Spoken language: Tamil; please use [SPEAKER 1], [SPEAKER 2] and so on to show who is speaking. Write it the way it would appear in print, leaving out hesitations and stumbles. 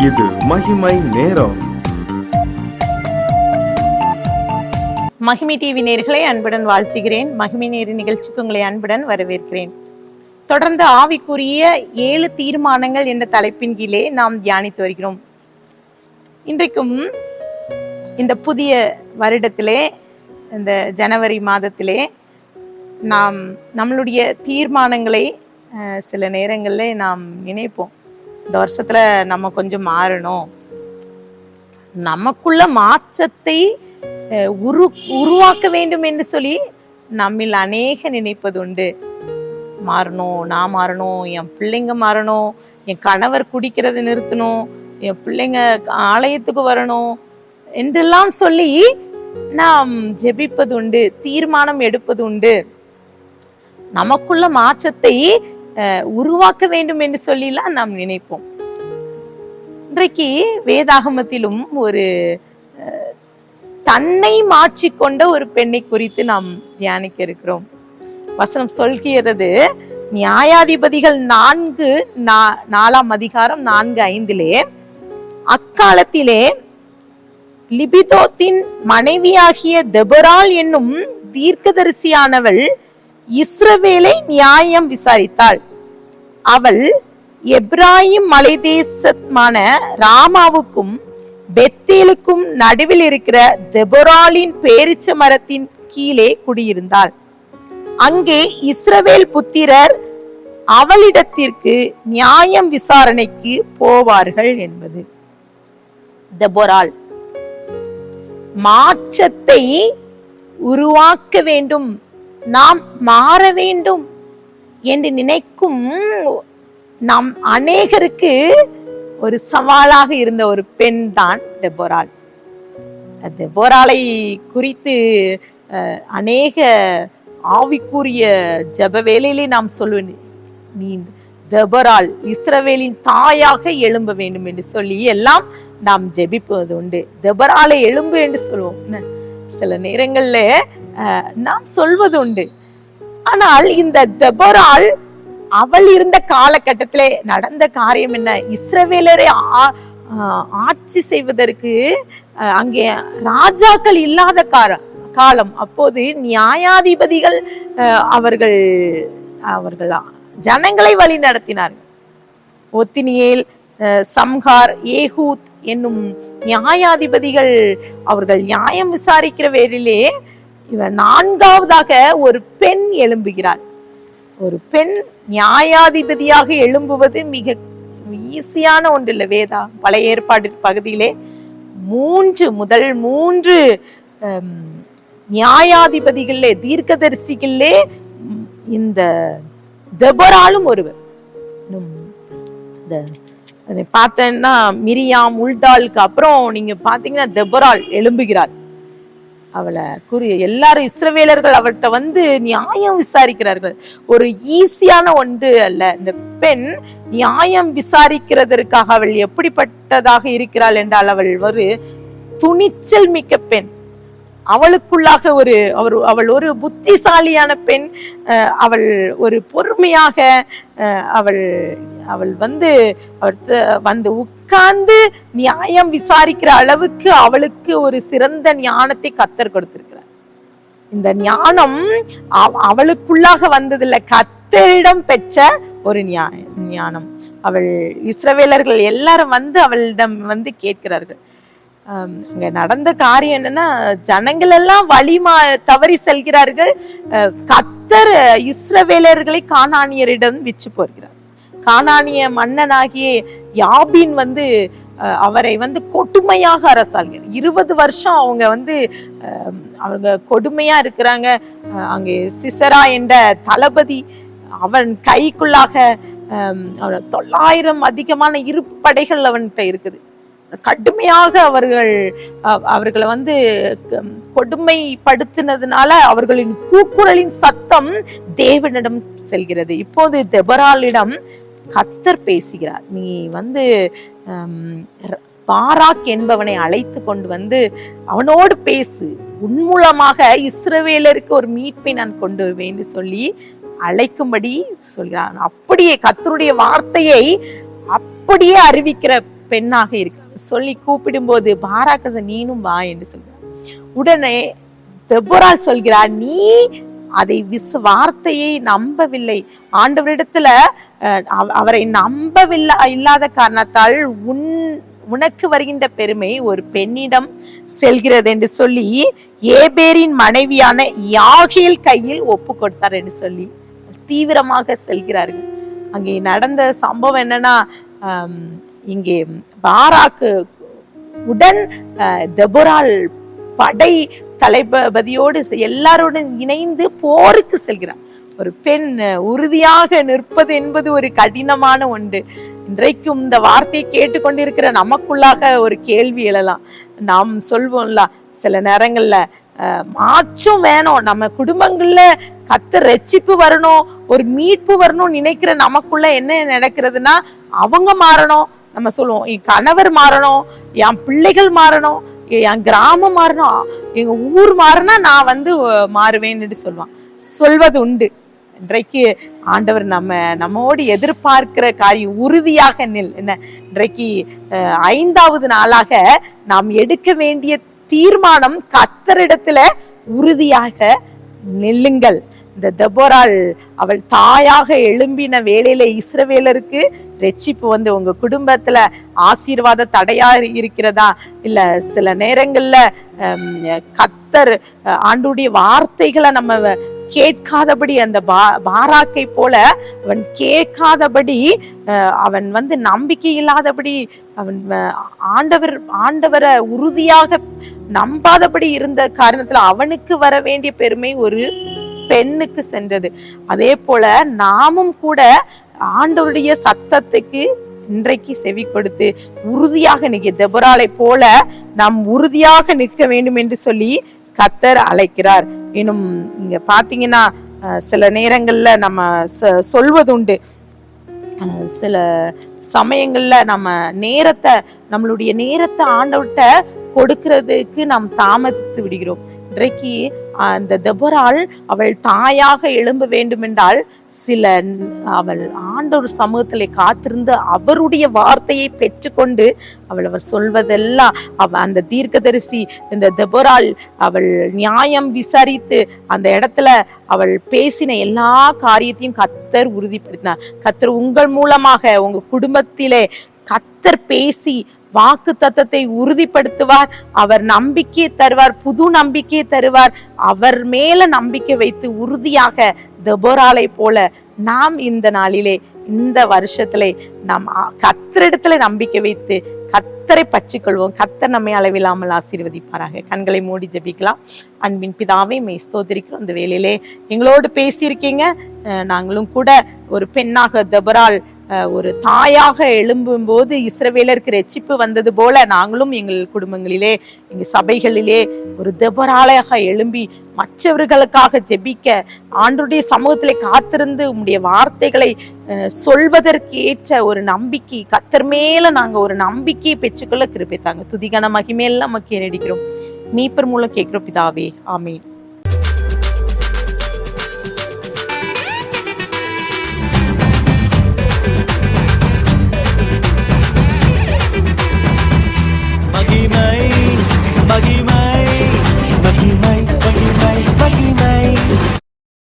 [SPEAKER 1] இது மகிமை நேரம்.
[SPEAKER 2] மகிமை டிவி நேயர்களை அன்புடன் வாழ்த்துகிறேன். மகிமை நேர நிகழ்ச்சிக்கு உங்களை அன்புடன் வரவேற்கிறேன். தொடர்ந்து ஆவிக்குரிய 7 தீர்மானங்கள் என்ற தலைப்பின் கீழே நாம் தியானித்து வருகிறோம். இன்றைக்கும் இந்த புதிய வருடத்திலே, இந்த ஜனவரி மாதத்திலே நாம் நம்மளுடைய தீர்மானங்களை சில நேரங்களில் நாம் நினைப்போம், இந்த வருஷத்துல நம்ம கொஞ்சம் மாறணும், நமக்குள்ள மாற்றத்தை உருவாக்க வேண்டும் என்று சொல்லி நம்மில் அநேக நினைப்பது உண்டு. மாறணும், நான் மாறணும், என் பிள்ளைங்க மாறணும், என் கணவர் குடிக்கிறதை நிறுத்தணும், என் பிள்ளைங்க ஆலயத்துக்கு வரணும் என்றெல்லாம் சொல்லி நாம் ஜெபிப்பது உண்டு, தீர்மானம் எடுப்பது உண்டு. நமக்குள்ள மாற்றத்தை உருவாக்க வேண்டும் என்று சொல்லிலாம் நாம் நினைப்போம். இன்றைக்கு வேதாகமத்திலும் ஒரு தன்னை மாற்றிக்கொண்ட ஒரு பெண்ணை குறித்து நாம் தியானிக்க இருக்கிறோம். வசனம் சொல்கிறது, நியாயாதிபதிகள் 4:4 அதிகாரம் 4:5 அக்காலத்திலே லிபிதோத்தின் மனைவியாகிய தெபொராள் என்னும் தீர்க்கதரிசியானவள் இஸ்ரவேலை நியாயம் விசாரித்தாள். அவள் எப்ராயிம் மலைதேசமான ராமாவுக்கும் பெத்தேலுக்கும் நடுவில் இருக்கிற தெபொராளின் பேரிச்ச மரத்தின் கீழே குடியிருந்தாள். அங்கே இஸ்ரவேல் புத்திரர் அவளிடத்திற்கு நியாயம் விசாரணைக்கு போவார்கள் என்பது. தெபொராள் மாற்றத்தை உருவாக்க வேண்டும், நாம் மாற வேண்டும் என்று நினைக்கும் நம் அநேகருக்கு ஒரு சவாலாக இருந்த ஒரு பெண் தான் தெபொராள். தெபொராளை குறித்து அநேக ஆவிக்குரிய ஜெப வேளையிலே நாம் சொல்லுவேன், நீ தெபொராள் இஸ்ரவேலின் தாயாக எழும்ப வேண்டும் என்று சொல்லி எல்லாம் நாம் ஜெபிப்பது உண்டு. தெபொராளை எழும்பு என்று சொல்லுவோம், சில நேரங்கள்ல நாம் சொல்வது உண்டு. ஆனால் இந்த தெபொராள் அவள் இருந்த காலகட்டத்திலே நடந்த காரியம் என்ன? இஸ்ரவேலரை ஆட்சி செய்வதற்கு அங்கே ராஜாக்கள் இல்லாத காலம். அப்போது நியாயாதிபதிகள் அவர்கள் ஜனங்களை வழி நடத்தினார்கள். ஒத்தினியேல், சம்ஹார், ஏகூத் என்னும் நியாயாதிபதிகள் அவர்கள் நியாயம் விசாரிக்கிற வேரிலே இவர் 4வதாக ஒரு பெண் எழும்புகிறாள். ஒரு பெண் நியாயாதிபதியாக எழும்புவது மிக ஈஸியான ஒன்று இல்லை. வேதா பழைய ஏற்பாடு பகுதியிலே முதல் 3 நியாயாதிபதிகளே, தீர்க்கதரிசிகளே இந்த தெபொராளும் ஒருவர். அதை பார்த்தேன்னா மிரியாம், உல்தாலுக்கு அப்புறம் நீங்க பாத்தீங்கன்னா தெபொராள் எழும்புகிறாள். அவளை எல்லாரும் இஸ்ரவேலர்கள் அவள்கிட்ட வந்து நியாயம் விசாரிக்கிறார்கள். ஒரு ஈஸியான ஒன்று அல்ல. இந்த பெண் நியாயம் விசாரிக்கிறதற்காக அவள் எப்படிப்பட்டதாக இருக்கிறாள் என்றால், அவள் ஒரு துணிச்சல் மிக்க பெண். அவளுக்குள்ளாக அவள் ஒரு புத்திசாலியான பெண். அவள் ஒரு பொறுமையாக அவள் வந்து உட்கார்ந்து நியாயம் விசாரிக்கிற அளவுக்கு அவளுக்கு ஒரு சிறந்த ஞானத்தை கர்த்தர் கொடுத்திருக்கிறார். இந்த ஞானம் அவளுக்குள்ளாக வந்ததில்லை, கர்த்தரிடம் பெற்ற ஒரு ஞானம். அவள் இஸ்ரவேலர்கள் எல்லாரும் வந்து அவளிடம் வந்து கேட்கிறார்கள். அங்க நடந்த காரியம் என்னன்னா, ஜனங்கள் எல்லாம் தவறி செல்கிறார்கள். கர்த்தர் இஸ்ரவேலர்களை கானானியரிடம் விற்று போகிறார். கானானிய மன்னனாகிய யாபீன் வந்து அவரை வந்து கொடுமையாக அரசாள்கிறார். 20 வருஷம் அவங்க கொடுமையா இருக்கிறாங்க. அங்கே சிசரா என்ற தளபதி, அவன் கைக்குள்ளாக 900 அதிகமான இருப்பு படைகள் அவன்கிட்ட இருக்குது. கடுமையாக அவர்களை வந்து கொடுமைப்படுத்தினதுனால அவர்களின் கூக்குரலின் சத்தம் தேவனிடம் செல்கிறது. இப்போது தெபொராளிடம் கர்த்தர் பேசுகிறார். நீ வந்து பாராக் என்பவனை அழைத்து கொண்டு வந்து அவனோடு பேசு, உன் மூலமாக இஸ்ரவேலருக்கு ஒரு மீட்பை நான் கொண்டு வருவேன் சொல்லி அழைக்கும்படி சொல்கிறான். அப்படியே கர்த்தருடைய வார்த்தையை அப்படியே அறிவிக்கிற பெண்ணாக இருக்கிறார் சொல்லி கூப்பிடும்போது பாராக்கு நீனும் வா என்று சொல்கிறார். உடனே தெபொராள் சொல்கிறார், நீ அதை வார்த்தையை நம்பவில்லை, ஆண்டவரிடத்துல அவரை நம்பவில்லை இல்லாத காரணத்தால் உனக்கு வருகின்ற பெருமை ஒரு பெண்ணிடம் செல்கிறது என்று சொல்லி ஏபேரின் மனைவியான யாகேல் கையில் ஒப்பு கொடுத்தார் என்று சொல்லி தீவிரமாக செல்கிறார்கள். அங்கே நடந்த சம்பவம் என்னன்னா, இங்கே பாராக்கு உடன் தெபொராள் படை தளபதியோடு எல்லாரோடும் இணைந்து போருக்கு செல்கிறார். ஒரு பெண் உறுதியாக நிற்பது என்பது ஒரு கடினமான ஒன்று. இன்றைக்கும் இந்த வார்த்தையை கேட்டுக்கொண்டிருக்கிற நமக்குள்ளாக ஒரு கேள்வி எழலாம். நாம் சொல்வோம்ல, சில நேரங்கள்ல மாற்றம் வேணும், நம்ம குடும்பங்கள்ல கர்த்தர் ரட்சிப்பு வரணும், ஒரு மீட்பு வரணும் நினைக்கிற நமக்குள்ள என்ன நடக்கிறதுனா, அவங்க மாறணும், நம்ம சொல்லுவோம் என் கணவர் மாறணும், என் பிள்ளைகள் மாறணும், என் கிராமம் மாறணும், எங்க ஊர் மாறினா நான் மாறுவேன்னு சொல்வது உண்டு. இன்றைக்கு ஆண்டவர் நம்மோடு எதிர்பார்க்கிற காரியம் உறுதியாக நில். என்ன இன்றைக்கு 5வது நாளாக நாம் எடுக்க வேண்டிய தீர்மானம், கர்த்தரிடத்துல உறுதியாக நில்லுங்கள். இந்த தெபொராள் அவள் தாயாக எழும்பின வேளையில இஸ்ரவேலருக்கு ரட்சிப்பு உங்க குடும்பத்துல ஆசீர்வாத தடையா இருக்கிறதா, இல்ல சில நேரங்கள்ல கர்த்தர் ஆண்டுடைய வார்த்தைகளை நம்ம கேட்காதபடி, அந்த பாராக்கை போல அவன் கேட்காதபடி, அவன் நம்பிக்கை இல்லாதபடி, அவன் ஆண்டவரை உறுதியாக நம்பாதபடி இருந்த காரணத்துல அவனுக்கு வர வேண்டிய பெருமை ஒரு பெண்ணுக்கு சென்றது. அதே போல நாமும் கூட ஆண்டவருடைய சத்தத்துக்கு இன்றைக்கு செவி கொடுத்து உறுதியாக நிற்க, தெபொராளை போல நாம் உறுதியாக நிற்க வேண்டும் என்று சொல்லி கர்த்தர் அழைக்கிறார். இன்னும் இங்க பாத்தீங்கன்னா சில நேரங்கள்ல நம்ம சொல்வதுண்டு, சில சமயங்கள்ல நம்மளுடைய நேரத்தை ஆண்டவர்கிட்ட கொடுக்கிறதுக்கு நாம் தாமதித்து விடுகிறோம். இன்றைக்கு அந்த தெபொராள் அவள் தாயாக எழும்ப வேண்டும் என்றால் அவள் ஆண்டவர் சமூகத்திலே காத்திருந்து அவருடைய வார்த்தையை பெற்றுக்கொண்டு அவர் சொல்வதெல்லாம் அந்த தீர்க்கதரிசி இந்த தெபொராள் அவள் நியாயம் விசாரித்து அந்த இடத்துல அவள் பேசின எல்லா காரியத்தையும் கர்த்தர் உறுதிப்படுத்தினார். கர்த்தர் உங்கள் மூலமாக உங்க குடும்பத்திலே கர்த்தர் பேசி வாக்கு தத்தத்தை உறுதிப்படுத்துவார். அவர் நம்பிக்கையை தருவார், புது நம்பிக்கையை தருவார். அவர் மேல நம்பிக்கை வைத்து உறுதியாக தெபொராளை போல நாம் இந்த நாளிலே, இந்த வருஷத்திலே நாம் கர்த்தரிடத்துல நம்பிக்கை வைத்து கர்த்தரை பற்றிக்கொள்வோம். கர்த்தர் நம்மை அளவில்லாமல் ஆசீர்வதிப்பாராக. கண்களை மூடி ஜெபிக்கலாம். அன்பின் பிதாவே, மே ஸ்தோத்திரிக்கிறோம். இந்த வேளையிலே எங்களோடு பேசியிருக்கீங்க. நாங்களும் கூட ஒரு பெண்ணாக தெபொராள் ஒரு தாயாக எழும்பும் போது இஸ்ரவேலருக்கு ரட்சிப்பு வந்தது போல நாங்களும் எங்கள் குடும்பங்களிலே, எங்க சபைகளிலே ஒரு தெபொராளாக எழும்பி மற்றவர்களுக்காக ஜெபிக்க, ஆண்டவருடைய சமூகத்திலே காத்திருந்து உம்முடைய வார்த்தைகளை சொல்வதற்கு ஏற்ற ஒரு நம்பிக்கை, கர்த்தர் மேல நாங்க ஒரு நம்பிக்கையை பெற்றுக்கொள்ள கிருபை தாங்க. துதிகான மகிமையெல்லாம் நமக்கு ஏறடிக்கிறோம். மீட்பர் மூலம் கேட்கிறோம் பிதாவே, ஆமென்.